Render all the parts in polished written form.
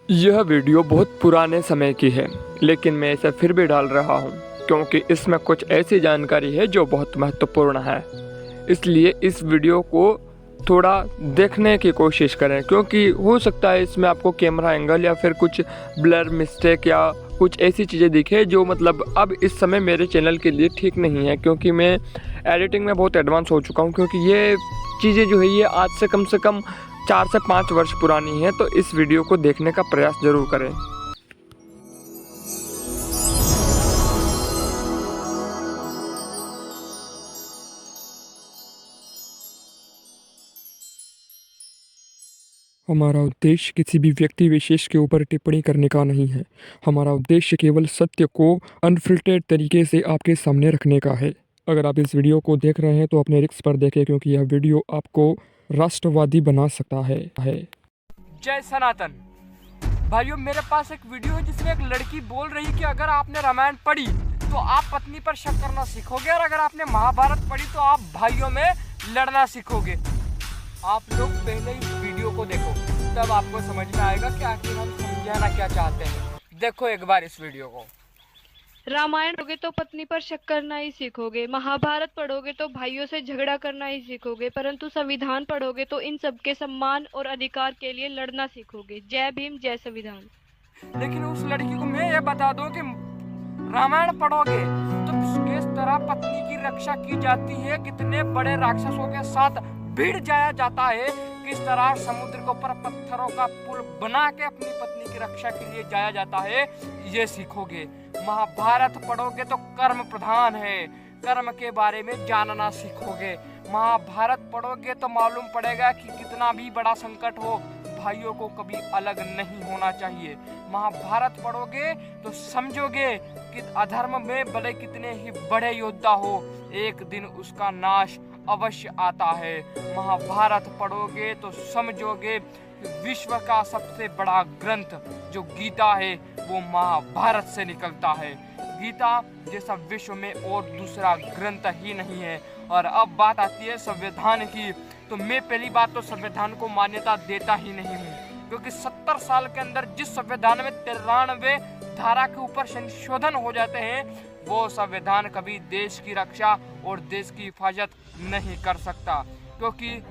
यह वीडियो बहुत पुराने समय की है, लेकिन मैं इसे फिर भी डाल रहा हूँ क्योंकि इसमें कुछ ऐसी जानकारी है जो बहुत महत्वपूर्ण है। इसलिए इस वीडियो को थोड़ा देखने की कोशिश करें, क्योंकि हो सकता है इसमें आपको कैमरा एंगल या फिर कुछ ब्लर मिस्टेक या कुछ ऐसी चीज़ें दिखे जो मतलब अब इस समय मेरे चैनल के लिए ठीक नहीं है, क्योंकि मैं एडिटिंग में बहुत एडवांस हो चुका हूँ। क्योंकि ये चीज़ें जो है ये आज से कम 4 से 5 वर्ष पुरानी है, तो इस वीडियो को देखने का प्रयास ज़रूर करें। हमारा उद्देश्य किसी भी व्यक्ति विशेष के ऊपर टिप्पणी करने का नहीं है। हमारा उद्देश्य केवल सत्य को अनफिल्टर्ड तरीके से आपके सामने रखने का है। अगर आप इस वीडियो को देख रहे हैं तो अपने रिस्क पर देखें, क्योंकि यह वीडियो आपको राष्ट्रवादी बना सकता है। जय सनातन। भाइयों, मेरे पास एक वीडियो है जिसमें एक लड़की बोल रही है कि अगर आपने रामायण पढ़ी तो आप पत्नी पर शक करना सीखोगे, और अगर आपने महाभारत पढ़ी तो आप भाइयों में लड़ना सीखोगे। आप लोग पहले इस वीडियो को देखो, तब आपको समझ में आएगा कि आखिर हम समझाना क्या चाहते हैं। देखो एक बार इस वीडियो को। रामायण पढ़ोगे तो पत्नी पर शक करना ही सीखोगे, महाभारत पढ़ोगे तो भाइयों से झगड़ा करना ही सीखोगे, परंतु संविधान पढ़ोगे तो इन सबके सम्मान और अधिकार के लिए लड़ना सीखोगे। जय भीम, जय संविधान। लेकिन उस लड़की को मैं ये बता दूं कि रामायण पढ़ोगे तो किस तरह पत्नी की रक्षा की जाती है, कितने बड़े राक्षसों के साथ भिड़ जाया जाता है, किस तरह समुद्र के ऊपर पत्थरों का पुल बना के अपनी पत्नी की रक्षा के लिए जाया जाता है, ये सीखोगे। महाभारत पढ़ोगे तो कर्म प्रधान है, कर्म के बारे में जानना सीखोगे। महाभारत पढ़ोगे तो मालूम पड़ेगा कि कितना भी बड़ा संकट हो, भाइयों को कभी अलग नहीं होना चाहिए। महाभारत पढ़ोगे तो समझोगे कि अधर्म में भले कितने ही बड़े योद्धा हो, एक दिन उसका नाश अवश्य आता है। महाभारत पढ़ोगे तो समझोगे कि विश्व का सबसे बड़ा ग्रंथ जो गीता है वो महाभारत से निकलता है। गीता जैसा विश्व में और दूसरा ग्रंथ ही नहीं है। और अब बात आती है संविधान की, तो मैं पहली बात तो संविधान को मान्यता देता ही नहीं हूँ, क्योंकि 70 साल के अंदर जिस संविधान में 93 धारा के ऊपर संशोधन हो जाते हैं, वो संविधान कभी देश की रक्षा और देश की हिफाजत नहीं कर सकता। क्योंकि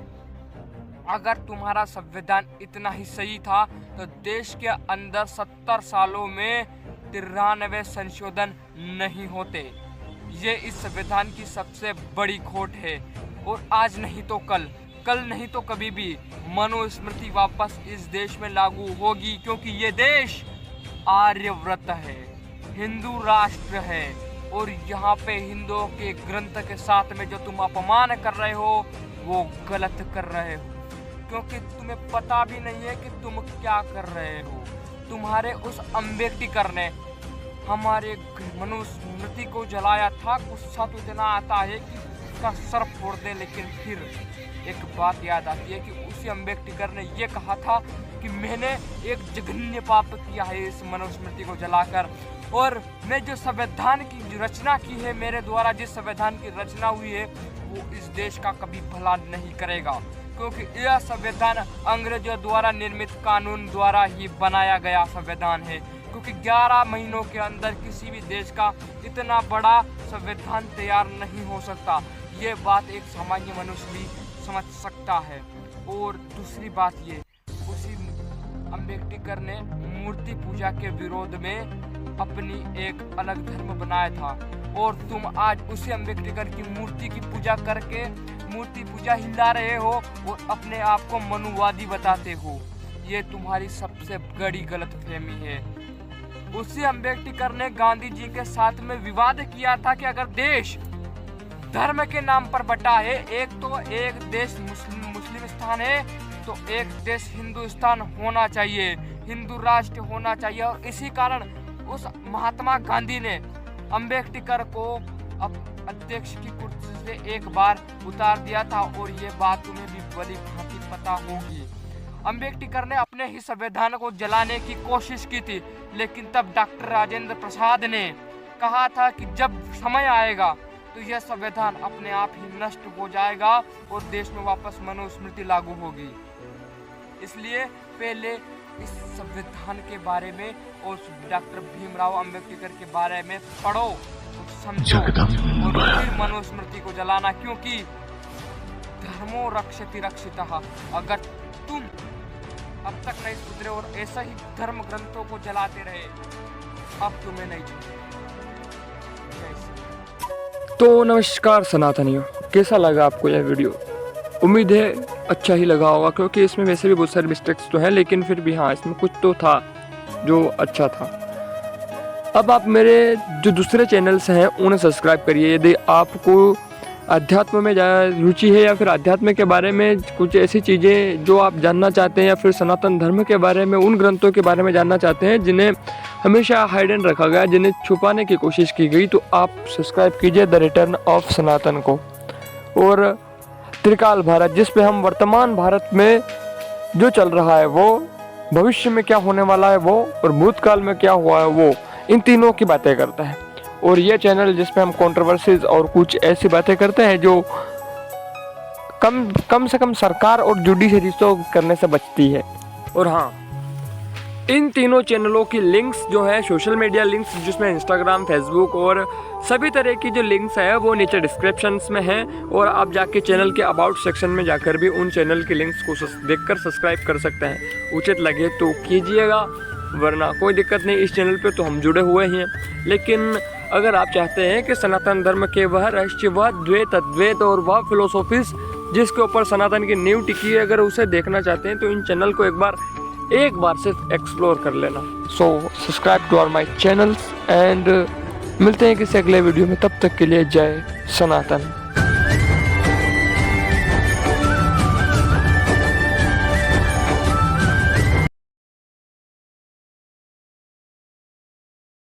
अगर तुम्हारा संविधान इतना ही सही था तो देश के अंदर 70 सालों में 93 संशोधन नहीं होते। ये इस संविधान की सबसे बड़ी खोट है। और आज नहीं तो कल, कल नहीं तो कभी भी मनुस्मृति वापस इस देश में लागू होगी, क्योंकि ये देश आर्यव्रत है, हिंदू राष्ट्र है। और यहाँ पे हिंदुओं के ग्रंथ के साथ में जो तुम अपमान कर रहे हो वो गलत कर रहे हो, क्योंकि तुम्हें पता भी नहीं है कि तुम क्या कर रहे हो। तुम्हारे उस अम्बेडकर ने हमारे मनुस्मृति को जलाया था, गुस्सा तो इतना आता है कि उसका सर फोड़ दे। लेकिन फिर एक बात याद आती है कि उसी अम्बेडकर ने ये कहा था कि मैंने एक जघन्य पाप किया है इस मनुस्मृति को जलाकर, और मैं जो संविधान की रचना की है, मेरे द्वारा जिस संविधान की रचना हुई है, वो इस देश का कभी भला नहीं करेगा, क्योंकि यह संविधान अंग्रेजों द्वारा निर्मित कानून द्वारा ही बनाया गया संविधान है। क्योंकि 11 महीनों के अंदर किसी भी देश का इतना बड़ा संविधान तैयार नहीं हो सकता। ये बात एक सामान्य मनुष्य भी समझ सकता है। और दूसरी बात ये, उसी अम्बेडकर ने मूर्ति पूजा के विरोध में अपनी एक अलग धर्म बनाया था, और तुम आज उसी अम्बेडकर की मूर्ति की पूजा करके मूर्ति पूजा हिला रहे हो और अपने आप को मनुवादी बताते हो। ये तुम्हारी सबसे बड़ी गलतफहमी है। उसी अम्बेडकर ने गांधी जी के साथ में विवाद किया था कि अगर देश धर्म के नाम पर बटा है, एक देश मुस्लिमिस्तान है तो एक देश हिंदुस्तान होना चाहिए, हिंदू राष्ट्र होना चाहिए। और इसी कारण उस महात्मा गांधी ने अम्बेडकर को अध्यक्ष की कुर्सी से एक बार उतार दिया था, और ये बात तुम्हें भी भली भांति पता होगी। अम्बेडकर ने अपने ही संविधान को जलाने की कोशिश की थी, लेकिन तब डॉक्टर राजेंद्र प्रसाद ने कहा था कि जब समय आएगा तो यह संविधान अपने आप ही नष्ट हो जाएगा और देश में वापस मनुस्मृति लागू होगी। इसलिए पहले इस संविधान के बारे में और डॉक्टर भीमराव अंबेडकर के बारे में पढ़ो, कुछ समझो और फिर मनुस्मृति को जलाना, क्योंकि धर्मो रक्षति रक्षितः। अगर तुम अब तक नहीं सुधरे और ऐसा ही धर्म ग्रंथों को जलाते रहे, अब तुम्हें नहीं चाहिए। तो नमस्कार सनातनियों, कैसा लगा आपको यह वीडियो? उम्मीद है अच्छा ही लगा होगा, क्योंकि इसमें वैसे भी बहुत सारे मिस्टेक्स तो हैं, लेकिन फिर भी हाँ, इसमें कुछ तो था जो अच्छा था। अब आप मेरे जो दूसरे चैनल्स हैं उन्हें सब्सक्राइब करिए। यदि आपको अध्यात्म में रुचि है या फिर अध्यात्म के बारे में कुछ ऐसी चीज़ें जो आप जानना चाहते हैं, या फिर सनातन धर्म के बारे में, उन ग्रंथों के बारे में जानना चाहते हैं जिन्हें हमेशा हाइडन रखा गया, जिन्हें छुपाने की कोशिश की गई, तो आप सब्सक्राइब कीजिए द रिटर्न ऑफ सनातन को। और त्रिकाल भारत, जिस पे हम वर्तमान भारत में जो चल रहा है वो, भविष्य में क्या होने वाला है वो, और भूतकाल में क्या हुआ है वो, इन तीनों की बातें करता है। और ये चैनल जिस पे हम कंट्रोवर्सीज और कुछ ऐसी बातें करते हैं जो कम से कम सरकार और जुडिशरी तो करने से बचती है। और हाँ, इन तीनों चैनलों की लिंक्स जो है, सोशल मीडिया लिंक्स जिसमें इंस्टाग्राम, फेसबुक और सभी तरह की जो लिंक्स है वो नीचे डिस्क्रिप्शंस में हैं। और आप जाके चैनल के अबाउट सेक्शन में जाकर भी उन चैनल की लिंक्स को देखकर सब्सक्राइब कर सकते हैं। उचित लगे तो कीजिएगा, वरना कोई दिक्कत नहीं, इस चैनल पे तो हम जुड़े हुए हैं। लेकिन अगर आप चाहते हैं कि सनातन धर्म के वह रहस्य, वह द्वैत, अद्वैत और वह फिलोसॉफीज जिसके ऊपर सनातन की नींव टिकी है, अगर उसे देखना चाहते हैं तो इन चैनल को एक बार सिर्फ एक्सप्लोर कर लेना। So subscribe to our my channels and मिलते हैं किसी अगले वीडियो में। तब तक के लिए जय सनातन।